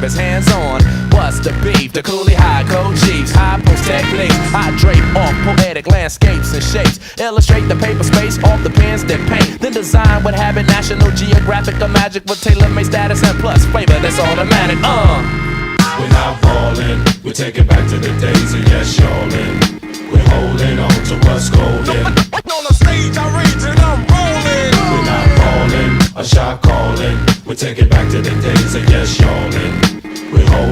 it's hands on. What's the beef? The coolie high code chiefs, high post techniques. I drape off poetic landscapes and shapes. Illustrate the paper space off the pens that paint. Then design what habit, National Geographic or magic with tailor-made status and plus flavor that's automatic. We're not falling, we're taking back to the days of yes, y'allin'. We're holding on to what's golden. On the stage I rage and I'm rolling. We're not falling, a shot calling. We're taking back to the days of yes, y'allin'. We're